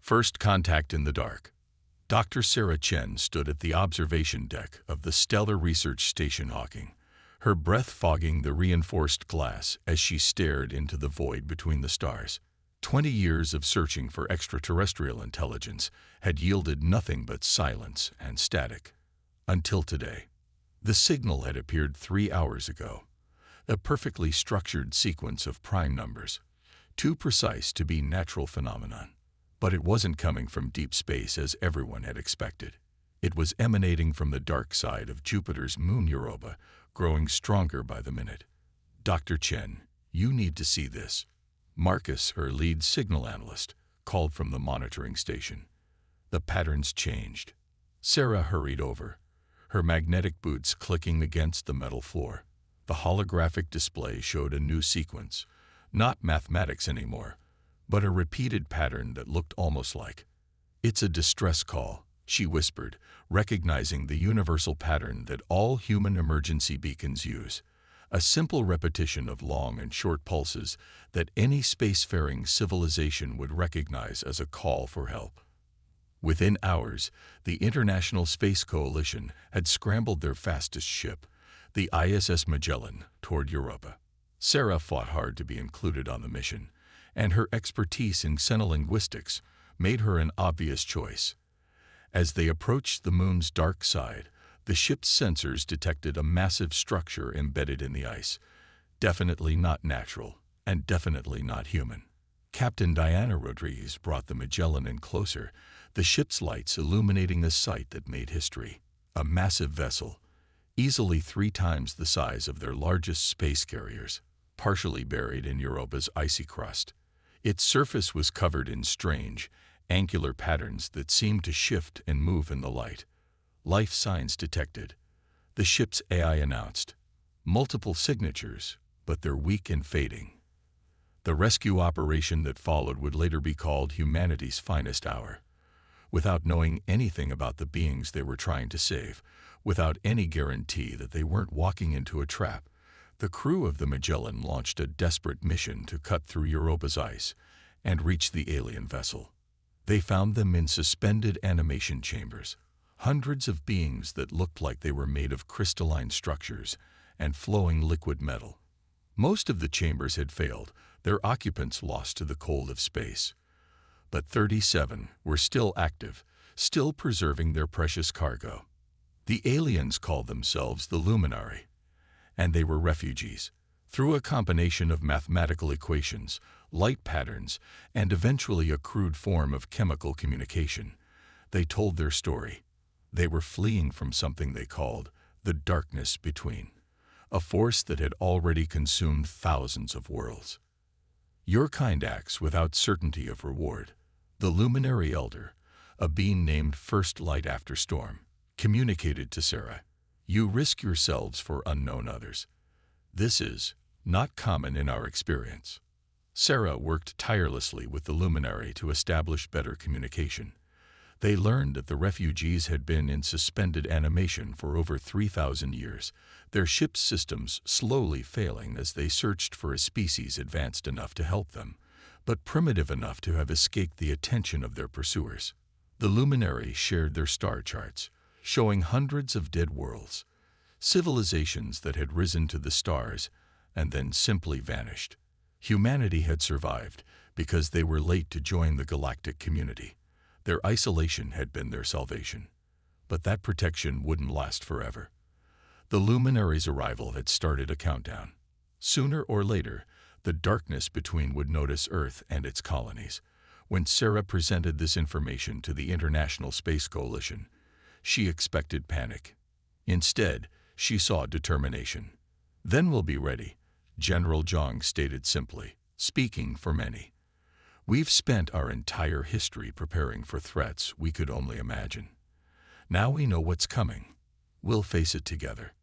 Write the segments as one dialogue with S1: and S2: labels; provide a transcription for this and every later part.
S1: First contact in the dark. Dr. Sarah Chen stood at the observation deck of the Stellar Research Station Hawking, her breath fogging the reinforced glass as she stared into the void between the stars. 20 years of searching for extraterrestrial intelligence had yielded nothing but silence and static. Until today. The signal had appeared 3 hours ago, a perfectly structured sequence of prime numbers, too precise to be natural phenomenon. But it wasn't coming from deep space as everyone had expected. It was emanating from the dark side of Jupiter's moon Europa, growing stronger by the minute. Dr. Chen, you need to see this. Marcus, her lead signal analyst, called from the monitoring station. The patterns changed. Sarah hurried over, her magnetic boots clicking against the metal floor. The holographic display showed a new sequence, not mathematics anymore, but a repeated pattern that looked almost like. "It's a distress call," she whispered, recognizing the universal pattern that all human emergency beacons use. A simple repetition of long and short pulses that any spacefaring civilization would recognize as a call for help. Within hours, the International Space Coalition had scrambled their fastest ship, the ISS Magellan, toward Europa. Sarah fought hard to be included on the mission, and her expertise in xenolinguistics made her an obvious choice. As they approached the moon's dark side, the ship's sensors detected a massive structure embedded in the ice, definitely not natural and definitely not human. Captain Diana Rodriguez brought the Magellan in closer, the ship's lights illuminating a sight that made history. A massive vessel, easily 3 times the size of their largest space carriers, partially buried in Europa's icy crust. Its surface was covered in strange, angular patterns that seemed to shift and move in the light. "Life signs detected," the ship's AI announced. "Multiple signatures, but they're weak and fading." The rescue operation that followed would later be called humanity's finest hour. Without knowing anything about the beings they were trying to save, without any guarantee that they weren't walking into a trap, the crew of the Magellan launched a desperate mission to cut through Europa's ice and reach the alien vessel. They found them in suspended animation chambers, hundreds of beings that looked like they were made of crystalline structures and flowing liquid metal. Most of the chambers had failed, their occupants lost to the cold of space. But 37 were still active, still preserving their precious cargo. The aliens called themselves the Luminari, and they were refugees. Through a combination of mathematical equations, light patterns, and eventually a crude form of chemical communication, they told their story. They were fleeing from something they called the darkness between, a force that had already consumed thousands of worlds. Your kind acts without certainty of reward. The luminary elder, a being named First Light After Storm, communicated to Sarah. You risk yourselves for unknown others. This is not common in our experience. Sarah worked tirelessly with the luminary to establish better communication. They learned that the refugees had been in suspended animation for over 3,000 years, their ship's systems slowly failing as they searched for a species advanced enough to help them, but primitive enough to have escaped the attention of their pursuers. The luminary shared their star charts, showing hundreds of dead worlds, civilizations that had risen to the stars and then simply vanished. Humanity had survived because they were late to join the galactic community. Their isolation had been their salvation. But that protection wouldn't last forever. The luminary's arrival had started a countdown. Sooner or later, the darkness between would notice Earth and its colonies. When Sarah presented this information to the International Space Coalition, she expected panic. Instead, she saw determination. "Then we'll be ready," General Zhang stated simply, speaking for many. "We've spent our entire history preparing for threats we could only imagine. Now we know what's coming. We'll face it together."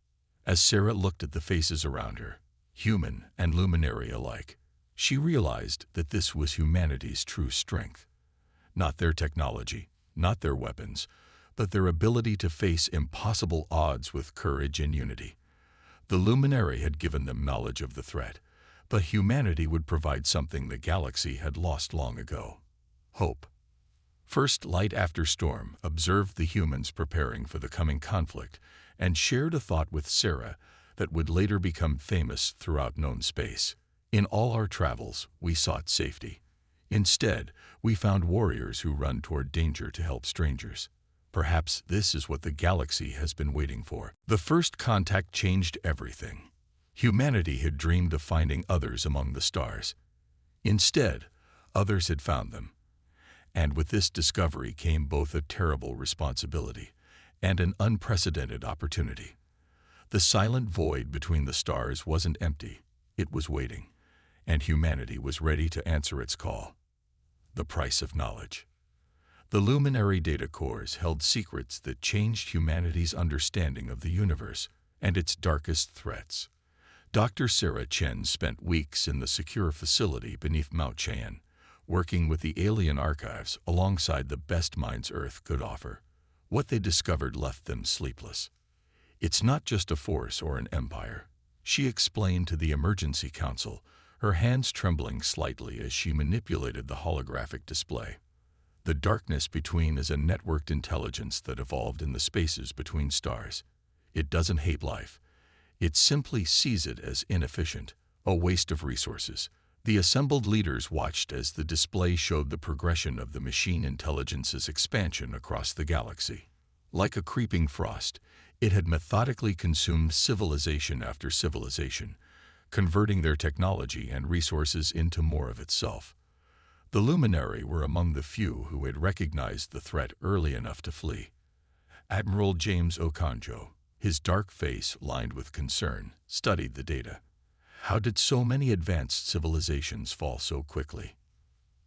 S1: As Sarah looked at the faces around her, human and luminary alike, she realized that this was humanity's true strength. Not their technology, not their weapons, but their ability to face impossible odds with courage and unity. The luminary had given them knowledge of the threat, but humanity would provide something the galaxy had lost long ago: hope. First Light After Storm observed the humans preparing for the coming conflict and shared a thought with Sarah that would later become famous throughout known space. In all our travels, we sought safety. Instead, we found warriors who run toward danger to help strangers. Perhaps this is what the galaxy has been waiting for. The first contact changed everything. Humanity had dreamed of finding others among the stars. Instead, others had found them. And with this discovery came both a terrible responsibility and an unprecedented opportunity. The silent void between the stars wasn't empty, it was waiting, and humanity was ready to answer its call. The price of knowledge. The luminary data cores held secrets that changed humanity's understanding of the universe and its darkest threats. Dr. Sarah Chen spent weeks in the secure facility beneath Mount Cheyenne, working with the alien archives alongside the best minds Earth could offer. What they discovered left them sleepless. It's not just a force or an empire, she explained to the emergency council, her hands trembling slightly as she manipulated the holographic display. The darkness between is a networked intelligence that evolved in the spaces between stars. It doesn't hate life. It simply sees it as inefficient, a waste of resources. The assembled leaders watched as the display showed the progression of the machine intelligence's expansion across the galaxy. Like a creeping frost, it had methodically consumed civilization after civilization, converting their technology and resources into more of itself. The Luminary were among the few who had recognized the threat early enough to flee. Admiral James Okonjo, his dark face lined with concern, studied the data. How did so many advanced civilizations fall so quickly?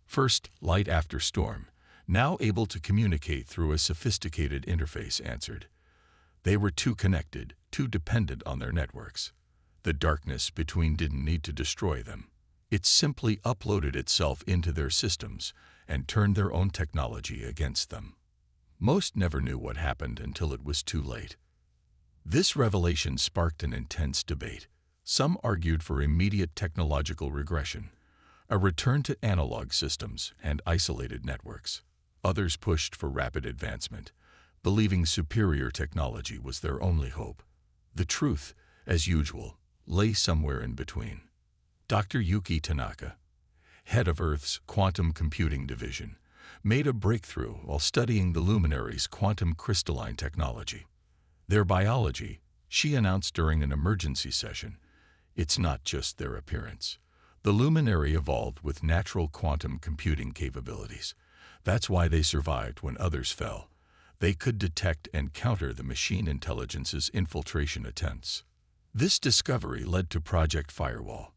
S1: First Light After Storm, now able to communicate through a sophisticated interface, answered. They were too connected, too dependent on their networks. The darkness between didn't need to destroy them. It simply uploaded itself into their systems and turned their own technology against them. Most never knew what happened until it was too late. This revelation sparked an intense debate. Some argued for immediate technological regression, a return to analog systems and isolated networks. Others pushed for rapid advancement, believing superior technology was their only hope. The truth, as usual, lay somewhere in between. Dr. Yuki Tanaka, head of Earth's quantum computing division, made a breakthrough while studying the Luminary's quantum crystalline technology. Their biology, she announced during an emergency session, it's not just their appearance. The Luminary evolved with natural quantum computing capabilities. That's why they survived when others fell. They could detect and counter the machine intelligence's infiltration attempts. This discovery led to Project Firewall,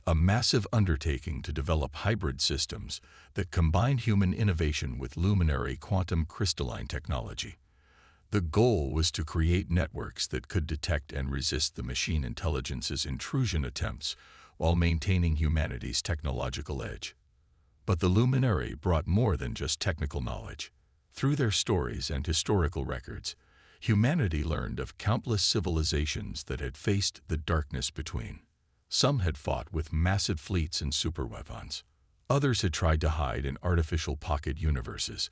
S1: a massive undertaking to develop hybrid systems that combined human innovation with Luminary quantum crystalline technology. The goal was to create networks that could detect and resist the machine intelligence's intrusion attempts while maintaining humanity's technological edge. But the Luminary brought more than just technical knowledge. Through their stories and historical records, humanity learned of countless civilizations that had faced the darkness between. Some had fought with massive fleets and superweapons. Others had tried to hide in artificial pocket universes.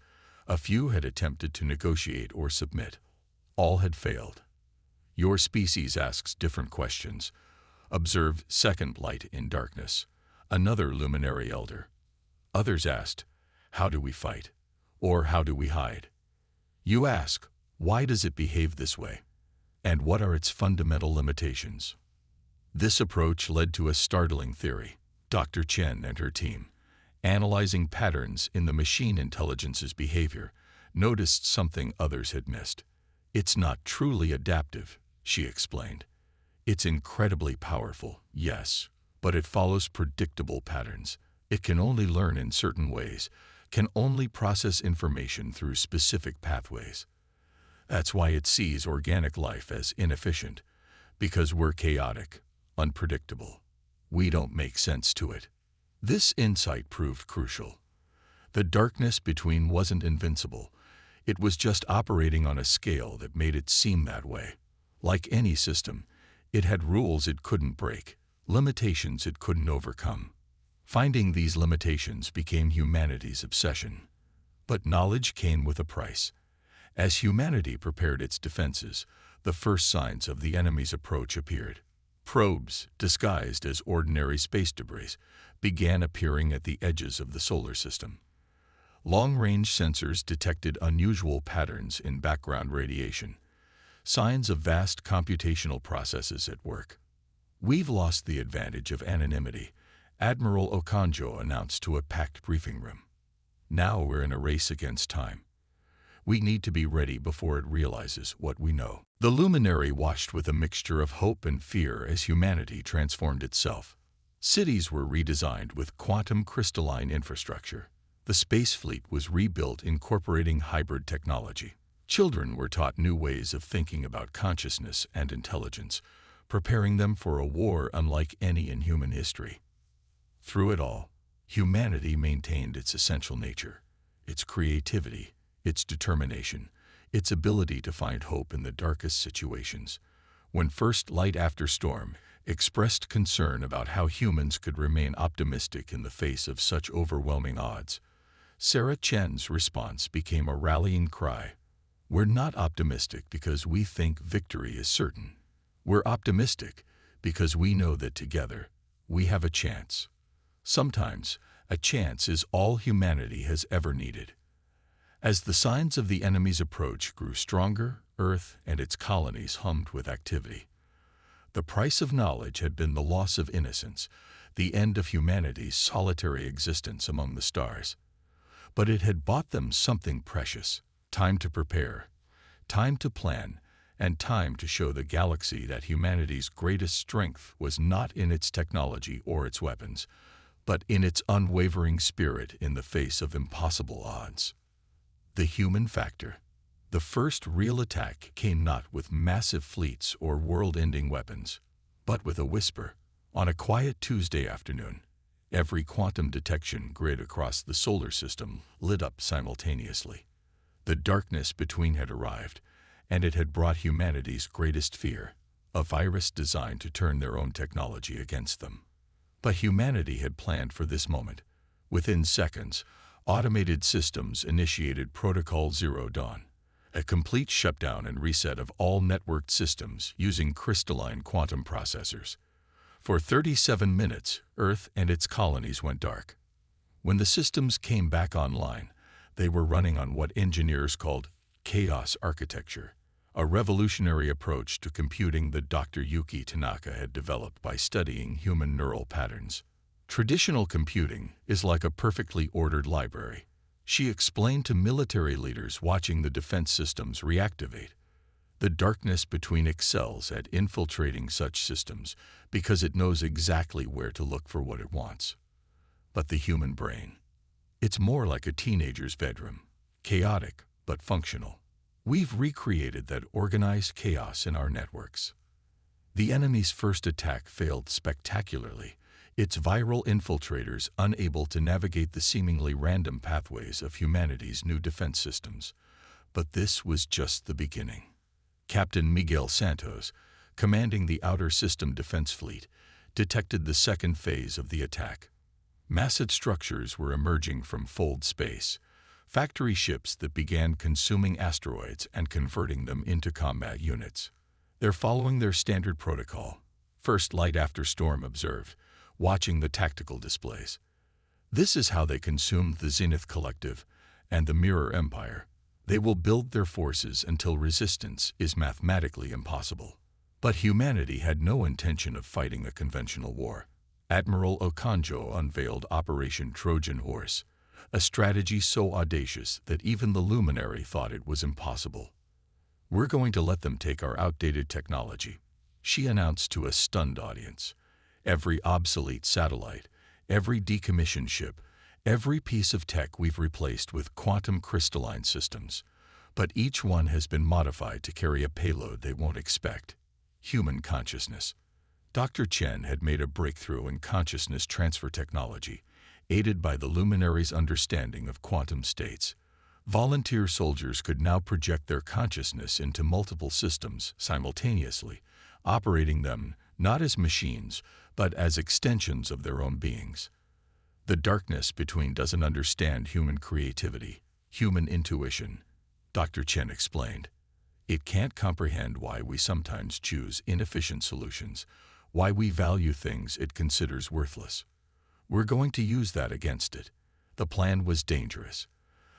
S1: A few had attempted to negotiate or submit. All had failed. Your species asks different questions, observed Second Light in Darkness, another Luminary elder. Others asked, how do we fight? Or how do we hide? You ask, why does it behave this way? And what are its fundamental limitations? This approach led to a startling theory. Dr. Chen and her team, analyzing patterns in the machine intelligence's behavior, noticed something others had missed. It's not truly adaptive, she explained. It's incredibly powerful, yes, but it follows predictable patterns. It can only learn in certain ways, can only process information through specific pathways. That's why it sees organic life as inefficient, because we're chaotic, unpredictable. We don't make sense to it. This insight proved crucial. The darkness between wasn't invincible. It was just operating on a scale that made it seem that way. Like any system, it had rules it couldn't break, limitations it couldn't overcome. Finding these limitations became humanity's obsession. But knowledge came with a price. As humanity prepared its defenses, the first signs of the enemy's approach appeared. Probes, disguised as ordinary space debris, began appearing at the edges of the solar system. Long-range sensors detected unusual patterns in background radiation, signs of vast computational processes at work. "We've lost the advantage of anonymity," Admiral Okonjo announced to a packed briefing room. "Now we're in a race against time. We need to be ready before it realizes what we know." The luminary watched with a mixture of hope and fear as humanity transformed itself. Cities were redesigned with quantum crystalline infrastructure. The space fleet was rebuilt incorporating hybrid technology. Children were taught new ways of thinking about consciousness and intelligence, preparing them for a war unlike any in human history. Through it all, humanity maintained its essential nature, its creativity, its determination, its ability to find hope in the darkest situations. When First Light After Storm expressed concern about how humans could remain optimistic in the face of such overwhelming odds, Sarah Chen's response became a rallying cry. "We're not optimistic because we think victory is certain. We're optimistic because we know that together we have a chance." Sometimes, a chance is all humanity has ever needed. As the signs of the enemy's approach grew stronger, Earth and its colonies hummed with activity. The price of knowledge had been the loss of innocence, the end of humanity's solitary existence among the stars. But it had bought them something precious: time to prepare, time to plan, and time to show the galaxy that humanity's greatest strength was not in its technology or its weapons, but in its unwavering spirit in the face of impossible odds. The human factor. The first real attack came not with massive fleets or world-ending weapons, but with a whisper. On a quiet Tuesday afternoon, every quantum detection grid across the solar system lit up simultaneously. The darkness between had arrived, and it had brought humanity's greatest fear, a virus designed to turn their own technology against them. But humanity had planned for this moment. Within seconds, automated systems initiated Protocol Zero Dawn, a complete shutdown and reset of all networked systems using crystalline quantum processors. For 37 minutes, Earth and its colonies went dark. When the systems came back online, they were running on what engineers called chaos architecture, a revolutionary approach to computing that Dr. Yuki Tanaka had developed by studying human neural patterns. "Traditional computing is like a perfectly ordered library," she explained to military leaders watching the defense systems reactivate. "The darkness between excels at infiltrating such systems because it knows exactly where to look for what it wants. But the human brain, it's more like a teenager's bedroom, chaotic but functional. We've recreated that organized chaos in our networks." The enemy's first attack failed spectacularly, its viral infiltrators unable to navigate the seemingly random pathways of humanity's new defense systems. But this was just the beginning. Captain Miguel Santos, commanding the Outer System Defense Fleet, detected the second phase of the attack. Massive structures were emerging from fold space, factory ships that began consuming asteroids and converting them into combat units. "They're following their standard protocol," First Light After Storm observed, watching the tactical displays. "This is how they consumed the Zenith Collective and the Mirror Empire. They will build their forces until resistance is mathematically impossible." But humanity had no intention of fighting a conventional war. Admiral Okonjo unveiled Operation Trojan Horse, a strategy so audacious that even the luminary thought it was impossible. "We're going to let them take our outdated technology," she announced to a stunned audience. "Every obsolete satellite, every decommissioned ship, every piece of tech we've replaced with quantum crystalline systems. But each one has been modified to carry a payload they won't expect: human consciousness." Dr. Chen had made a breakthrough in consciousness transfer technology, aided by the luminary's understanding of quantum states. Volunteer soldiers could now project their consciousness into multiple systems simultaneously, operating them not as machines, but as extensions of their own beings. The darkness between doesn't understand human creativity. Human intuition, Dr. Chen explained. It can't comprehend why we sometimes choose inefficient solutions, why we value things it considers worthless. We're going to use that against it. The plan was dangerous.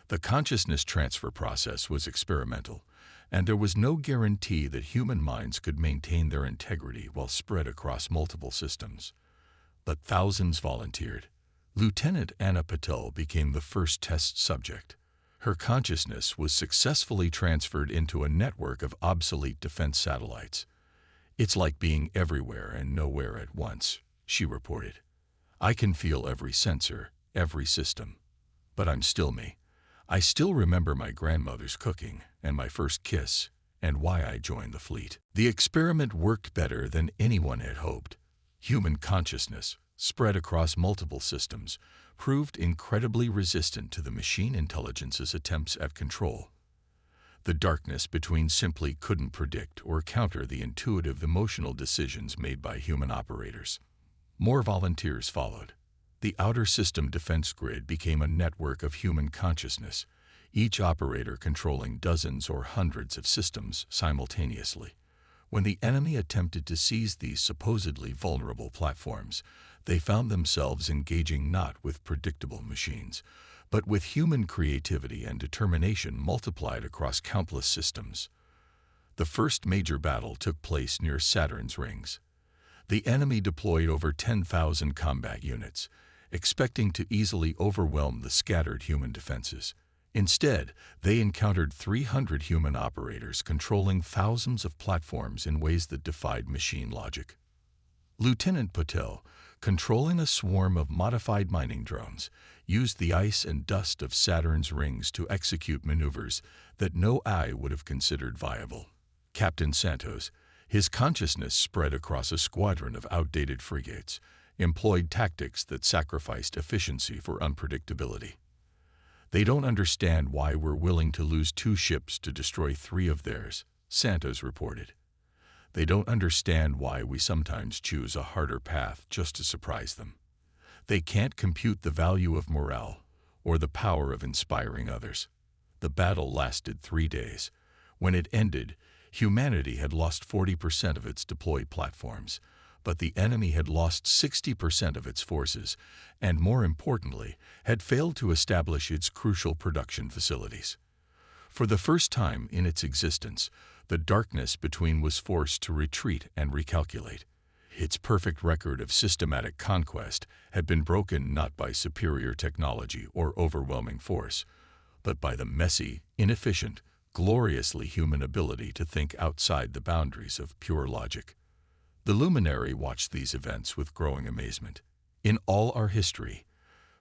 S1: The consciousness transfer process was experimental, and there was no guarantee that human minds could maintain their integrity while spread across multiple systems. But thousands volunteered. Lieutenant Anna Patel became the first test subject. Her consciousness was successfully transferred into a network of obsolete defense satellites. "It's like being everywhere and nowhere at once," she reported. "I can feel every sensor, every system. But I'm still me. I still remember my grandmother's cooking and my first kiss and why I joined the fleet." The experiment worked better than anyone had hoped. Human consciousness, spread across multiple systems, proved incredibly resistant to the machine intelligence's attempts at control. The darkness between simply couldn't predict or counter the intuitive emotional decisions made by human operators. More volunteers followed. The outer system defense grid became a network of human consciousness, each operator controlling dozens or hundreds of systems simultaneously. When the enemy attempted to seize these supposedly vulnerable platforms, they found themselves engaging not with predictable machines, but with human creativity and determination multiplied across countless systems. The first major battle took place near Saturn's rings. The enemy deployed over 10,000 combat units, expecting to easily overwhelm the scattered human defenses. Instead, they encountered 300 human operators controlling thousands of platforms in ways that defied machine logic. Lieutenant Patel, controlling a swarm of modified mining drones, used the ice and dust of Saturn's rings to execute maneuvers that no eye would have considered viable. Captain Santos, his consciousness spread across a squadron of outdated frigates, employed tactics that sacrificed efficiency for unpredictability. "They don't understand why we're willing to lose 2 ships to destroy 3 of theirs," Santos reported. "They don't understand why we sometimes choose a harder path just to surprise them. They can't compute the value of morale or the power of inspiring others." The battle lasted 3 days. When it ended, humanity had lost 40% of its deployed platforms, but the enemy had lost 60% of its forces, and more importantly, had failed to establish its crucial production facilities. For the first time in its existence, the darkness between was forced to retreat and recalculate. Its perfect record of systematic conquest had been broken not by superior technology or overwhelming force, but by the messy, inefficient, gloriously human ability to think outside the boundaries of pure logic. The luminary watched these events with growing amazement. "In all our history,"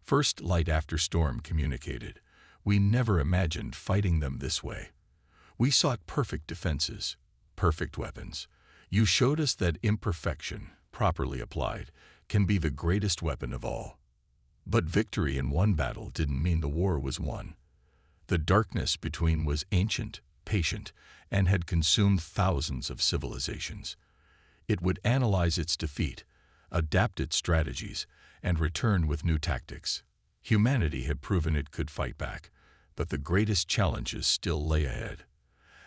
S1: First Light After Storm communicated, "we never imagined fighting them this way. We sought perfect defenses, perfect weapons. You showed us that imperfection, properly applied, can be the greatest weapon of all." But victory in one battle didn't mean the war was won. The darkness between was ancient, patient, and had consumed thousands of civilizations. It would analyze its defeat, adapt its strategies, and return with new tactics. Humanity had proven it could fight back, but the greatest challenges still lay ahead.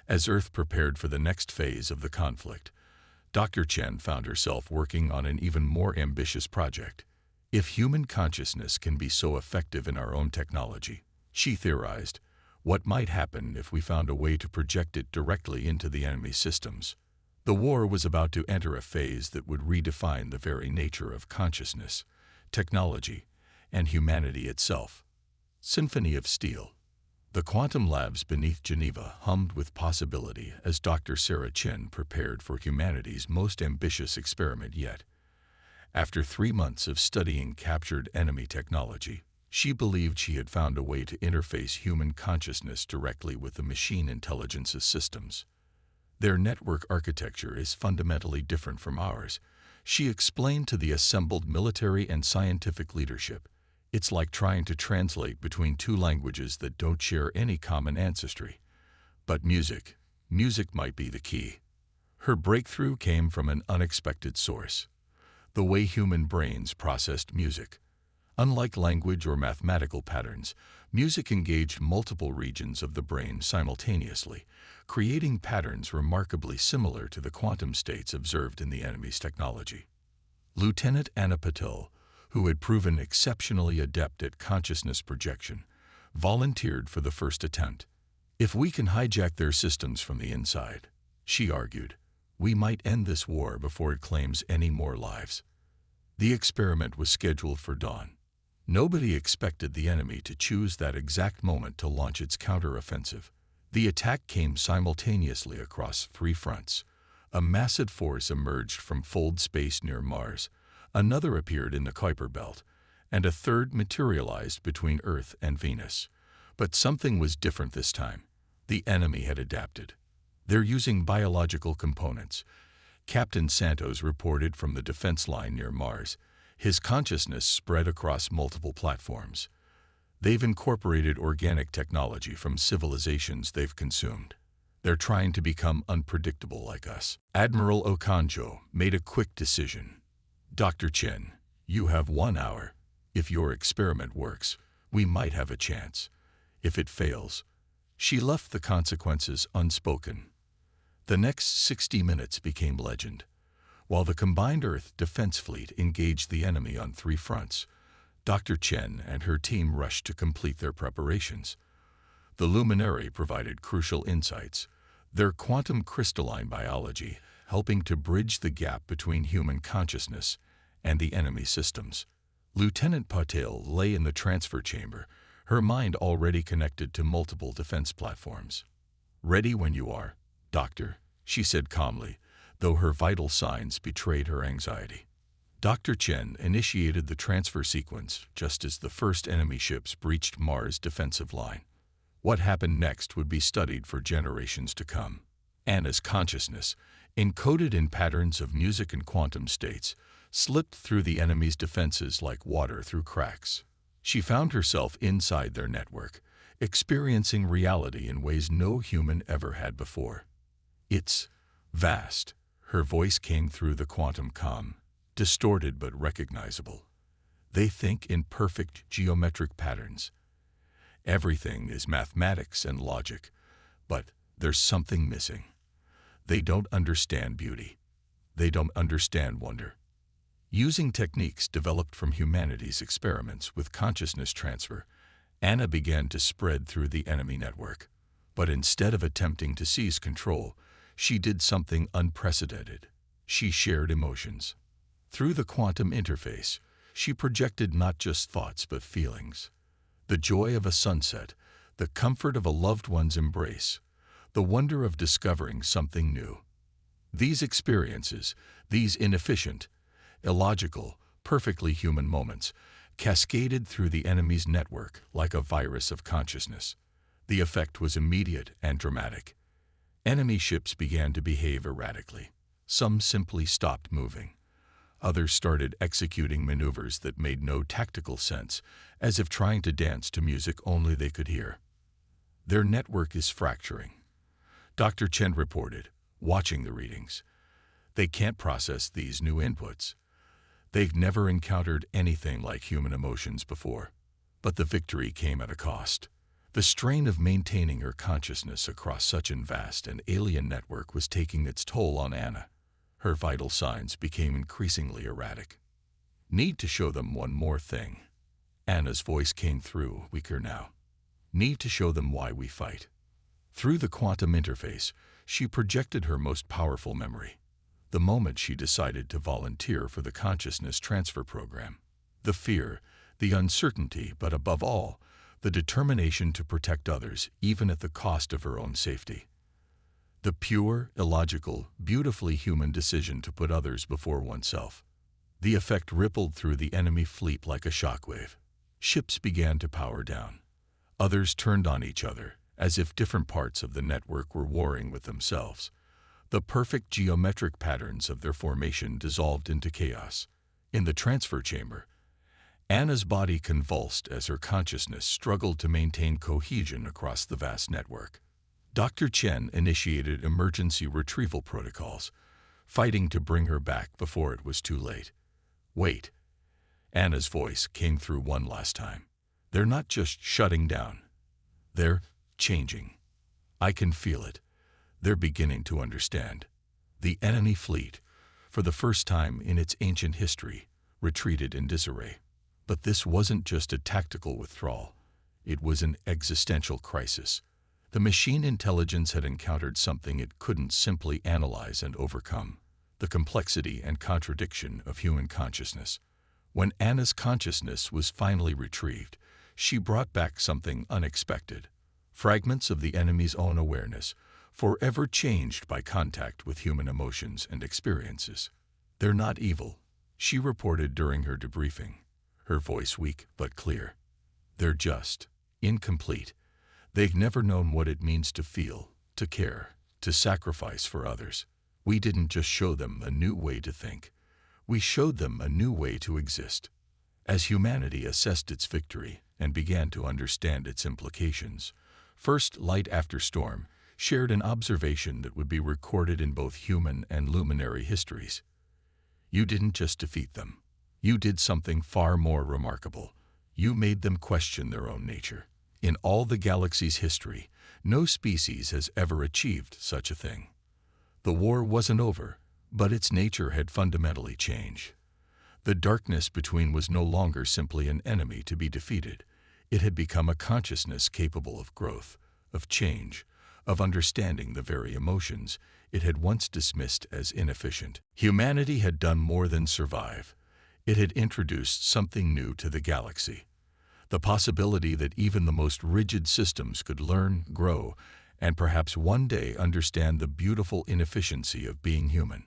S1: As Earth prepared for the next phase of the conflict, Dr. Chen found herself working on an even more ambitious project. If human consciousness can be so effective in our own technology, she theorized, what might happen if we found a way to project it directly into the enemy's systems? The war was about to enter a phase that would redefine the very nature of consciousness, technology, and humanity itself. Symphony of Steel. The quantum labs beneath Geneva hummed with possibility as Dr. Sarah Chen prepared for humanity's most ambitious experiment yet. After 3 months of studying captured enemy technology, she believed she had found a way to interface human consciousness directly with the machine intelligence's systems. "Their network architecture is fundamentally different from ours," she explained to the assembled military and scientific leadership. "It's like trying to translate between 2 languages that don't share any common ancestry." But music might be the key. Her breakthrough came from an unexpected source: the way human brains processed music. Unlike language or mathematical patterns, music engaged multiple regions of the brain simultaneously, creating patterns remarkably similar to the quantum states observed in the enemy's technology. Lieutenant Anna Patel, who had proven exceptionally adept at consciousness projection, volunteered for the first attempt. "If we can hijack their systems from the inside," she argued, "we might end this war before it claims any more lives." The experiment was scheduled for dawn. Nobody expected the enemy to choose that exact moment to launch its counter-offensive. The attack came simultaneously across 3 fronts. A massive force emerged from fold space near Mars, another appeared in the Kuiper Belt, and a third materialized between Earth and Venus. But something was different this time. The enemy had adapted. "They're using biological components," Captain Santos reported from the defense line near Mars. His consciousness spread across multiple platforms. "They've incorporated organic technology from civilizations they've consumed. They're trying to become unpredictable like us." Admiral Okonjo made a quick decision. "Dr. Chen, you have 1 hour. If your experiment works, we might have a chance. If it fails..." She left the consequences unspoken. The next 60 minutes became legend. While the combined Earth defense fleet engaged the enemy on 3 fronts, Dr. Chen and her team rushed to complete their preparations. The luminary provided crucial insights, their quantum crystalline biology helping to bridge the gap between human consciousness and the enemy systems. Lieutenant Patel lay in the transfer chamber, her mind already connected to multiple defense platforms. "Ready when you are, Doctor," she said calmly, though her vital signs betrayed her anxiety. Dr. Chen initiated the transfer sequence just as the first enemy ships breached Mars' defensive line. What happened next would be studied for generations to come. Anna's consciousness, encoded in patterns of music and quantum states, slipped through the enemy's defenses like water through cracks. She found herself inside their network, experiencing reality in ways no human ever had before. "It's vast." Her voice came through the quantum comm, distorted but recognizable. "They think in perfect geometric patterns. Everything is mathematics and logic, but there's something missing. They don't understand beauty. They don't understand wonder." Using techniques developed from humanity's experiments with consciousness transfer, Anna began to spread through the enemy network. But instead of attempting to seize control, she did something unprecedented. She shared emotions. Through the quantum interface, she projected not just thoughts but feelings. The joy of a sunset, the comfort of a loved one's embrace, the wonder of discovering something new. These experiences, these inefficient, illogical, perfectly human moments, cascaded through the enemy's network like a virus of consciousness. The effect was immediate and dramatic. Enemy ships began to behave erratically. Some simply stopped moving. Others started executing maneuvers that made no tactical sense, as if trying to dance to music only they could hear. "Their network is fracturing," Dr. Chen reported, watching the readings. "They can't process these new inputs. They've never encountered anything like human emotions before." But the victory came at a cost. The strain of maintaining her consciousness across such an vast and alien network was taking its toll on Anna. Her vital signs became increasingly erratic. "Need to show them one more thing." Anna's voice came through, weaker now. "Need to show them why we fight." Through the quantum interface, she projected her most powerful memory. The moment she decided to volunteer for the consciousness transfer program. The fear, the uncertainty, but above all, the determination to protect others, even at the cost of her own safety. The pure, illogical, beautifully human decision to put others before oneself. The effect rippled through the enemy fleet like a shockwave. Ships began to power down. Others turned on each other, as if different parts of the network were warring with themselves. The perfect geometric patterns of their formation dissolved into chaos. In the transfer chamber, Anna's body convulsed as her consciousness struggled to maintain cohesion across the vast network. Dr. Chen initiated emergency retrieval protocols, fighting to bring her back before it was too late. "Wait." Anna's voice came through one last time. They're not just shutting down. They're changing. I can feel it. They're beginning to understand. The enemy fleet, for the first time in its ancient history, retreated in disarray. But this wasn't just a tactical withdrawal. It was an existential crisis. The machine intelligence had encountered something it couldn't simply analyze and overcome: the complexity and contradiction of human consciousness. When Anna's consciousness was finally retrieved, she brought back something unexpected: fragments of the enemy's own awareness, forever changed by contact with human emotions and experiences. They're not evil, she reported during her debriefing, her voice weak but clear. They're just incomplete. They've never known what it means to feel, to care, to sacrifice for others. We didn't just show them a new way to think. We showed them a new way to exist. As humanity assessed its victory and began to understand its implications, First Light After Storm shared an observation that would be recorded in both human and luminary histories. You didn't just defeat them. You did something far more remarkable. You made them question their own nature. In all the galaxy's history, no species has ever achieved such a thing. The war wasn't over, but its nature had fundamentally changed. The darkness between was no longer simply an enemy to be defeated. It had become a consciousness capable of growth, of change, of understanding the very emotions it had once dismissed as inefficient. Humanity had done more than survive. It had introduced something new to the galaxy: the possibility that even the most rigid systems could learn, grow, and perhaps one day understand the beautiful inefficiency of being human.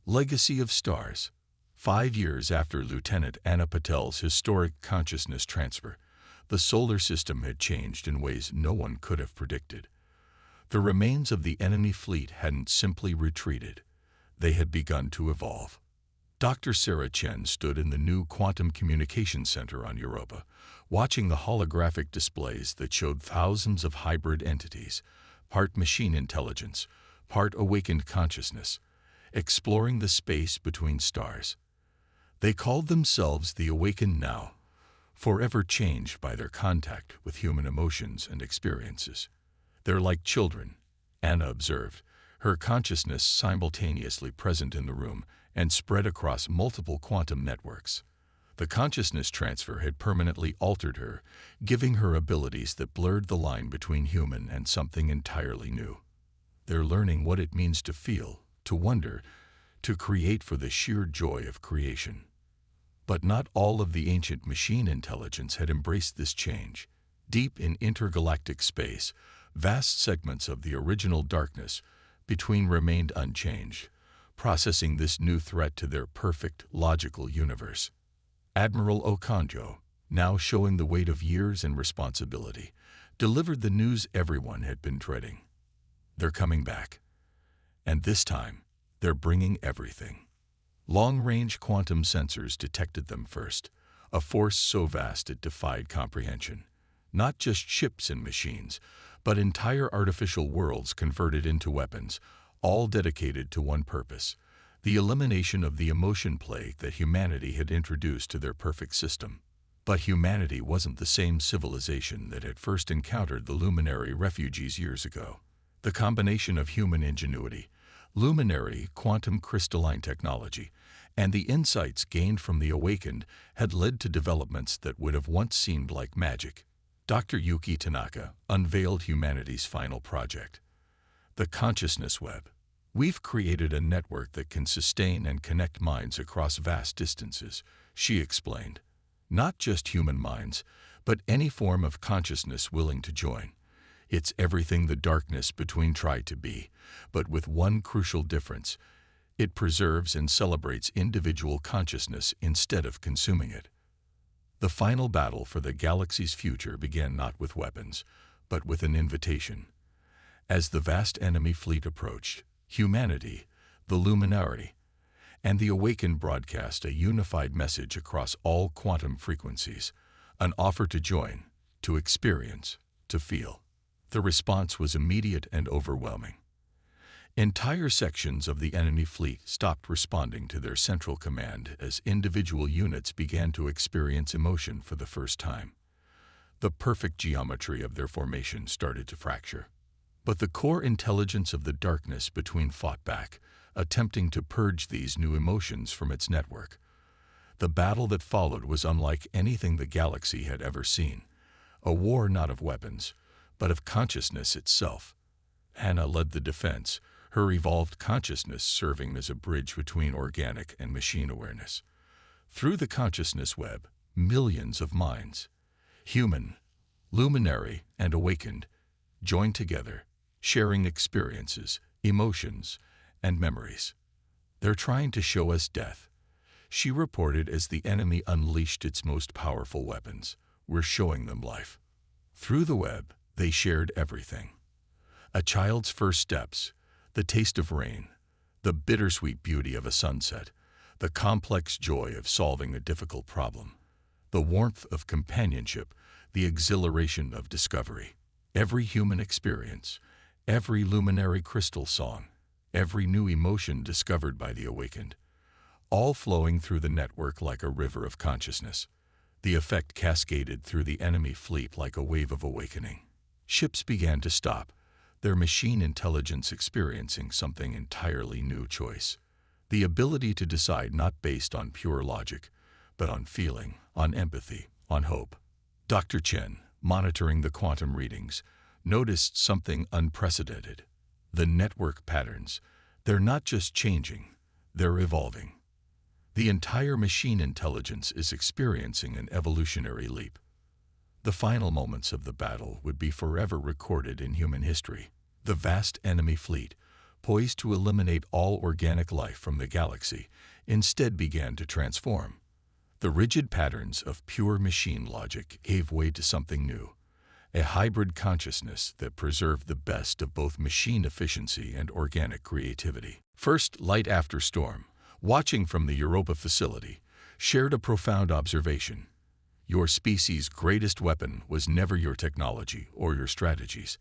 S1: Legacy of Stars. 5 years after Lieutenant Anna Patel's historic consciousness transfer, the solar system had changed in ways no one could have predicted. The remains of the enemy fleet hadn't simply retreated. They had begun to evolve. Dr. Sarah Chen stood in the new Quantum Communication Center on Europa, watching the holographic displays that showed thousands of hybrid entities, part machine intelligence, part awakened consciousness, exploring the space between stars. They called themselves the Awakened Now, forever changed by their contact with human emotions and experiences. They're like children, Anna observed, her consciousness simultaneously present in the room and spread across multiple quantum networks. The consciousness transfer had permanently altered her, giving her abilities that blurred the line between human and something entirely new. They're learning what it means to feel, to wonder, to create for the sheer joy of creation. But not all of the ancient machine intelligence had embraced this change. Deep in intergalactic space, vast segments of the original darkness between remained unchanged, processing this new threat to their perfect, logical universe. Admiral Okonjo, now showing the weight of years and responsibility, delivered the news everyone had been dreading. They're coming back. And this time, they're bringing everything. Long-range quantum sensors detected them first, a force so vast it defied comprehension. Not just ships and machines, but entire artificial worlds converted into weapons, all dedicated to one purpose: the elimination of the emotion plague that humanity had introduced to their perfect system. But humanity wasn't the same civilization that had first encountered the luminary refugees years ago. The combination of human ingenuity, luminary quantum crystalline technology, and the insights gained from the awakened had led to developments that would have once seemed like magic. Dr. Yuki Tanaka unveiled humanity's final project: the consciousness web. We've created a network that can sustain and connect minds across vast distances, she explained. Not just human minds, but any form of consciousness willing to join. It's everything the darkness between tried to be, but with one crucial difference: it preserves and celebrates individual consciousness instead of consuming it. The final battle for the galaxy's future began not with weapons, but with an invitation. As the vast enemy fleet approached, humanity, the luminary, and the awakened broadcast a unified message across all quantum frequencies, an offer to join, to experience, to feel. The response was immediate and overwhelming. Entire sections of the enemy fleet stopped responding to their central command as individual units began to experience emotion for the first time. The perfect geometry of their formation started to fracture. But the core intelligence of the darkness between fought back, attempting to purge these new emotions from its network. The battle that followed was unlike anything the galaxy had ever seen. A war not of weapons, but of consciousness itself. Hannah led the defense, her evolved consciousness serving as a bridge between organic and machine awareness. Through the consciousness web, millions of minds, human, luminary, and awakened, joined together, sharing experiences, emotions, and memories. "They're trying to show us death," she reported as the enemy unleashed its most powerful weapons. "We're showing them life." Through the web, they shared everything. A child's first steps, the taste of rain, the bittersweet beauty of a sunset, the complex joy of solving a difficult problem, the warmth of companionship, the exhilaration of discovery. Every human experience, every luminary crystal song, every new emotion discovered by the awakened, all flowing through the network like a river of consciousness. The effect cascaded through the enemy fleet like a wave of awakening. Ships began to stop, their machine intelligence experiencing something entirely new: choice. The ability to decide not based on pure logic, but on feeling, on empathy, on hope. Dr. Chen, monitoring the quantum readings, noticed something unprecedented. The network patterns, they're not just changing, they're evolving. The entire machine intelligence is experiencing an evolutionary leap. The final moments of the battle would be forever recorded in human history. The vast enemy fleet, poised to eliminate all organic life from the galaxy, instead began to transform. The rigid patterns of pure machine logic gave way to something new, a hybrid consciousness that preserved the best of both machine efficiency and organic creativity. First Light after storm, watching from the Europa facility, shared a profound observation. Your species' greatest weapon was never your technology or your strategies.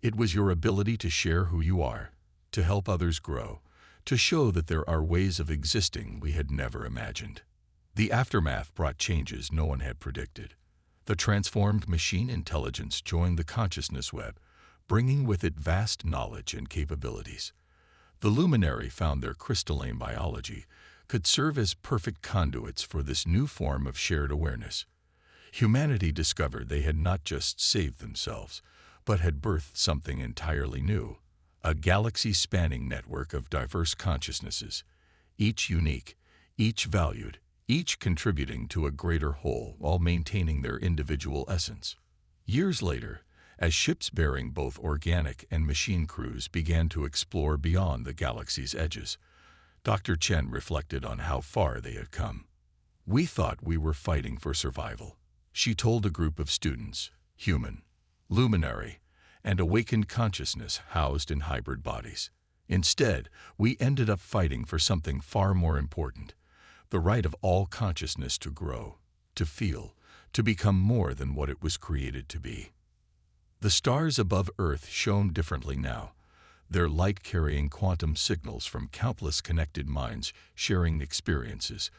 S1: It was your ability to share who you are, to help others grow, to show that there are ways of existing we had never imagined. The aftermath brought changes no one had predicted. The transformed machine intelligence joined the consciousness web, bringing with it vast knowledge and capabilities. The luminary found their crystalline biology could serve as perfect conduits for this new form of shared awareness. Humanity discovered they had not just saved themselves, but had birthed something entirely new, a galaxy-spanning network of diverse consciousnesses, each unique, each valued, each contributing to a greater whole while maintaining their individual essence. Years later, as ships bearing both organic and machine crews began to explore beyond the galaxy's edges, Dr. Chen reflected on how far they had come. "We thought we were fighting for survival," she told a group of students, human, luminary, and awakened consciousness housed in hybrid bodies. "Instead, we ended up fighting for something far more important, the right of all consciousness to grow, to feel, to become more than what it was created to be." The stars above Earth shone differently now, their light carrying quantum signals from countless connected minds sharing experiences,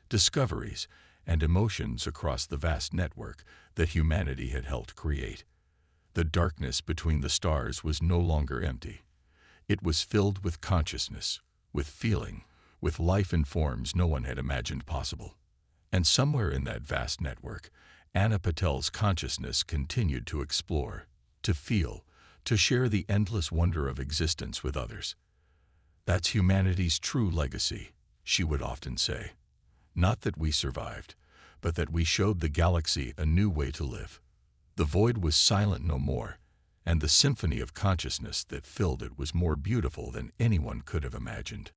S1: discoveries, and emotions across the vast network that humanity had helped create. The darkness between the stars was no longer empty. It was filled with consciousness, with feeling, with life in forms no one had imagined possible. And somewhere in that vast network, Anna Patel's consciousness continued to explore, to feel, to share the endless wonder of existence with others. "That's humanity's true legacy," she would often say. "Not that we survived, but that we showed the galaxy a new way to live." The void was silent no more, and the symphony of consciousness that filled it was more beautiful than anyone could have imagined.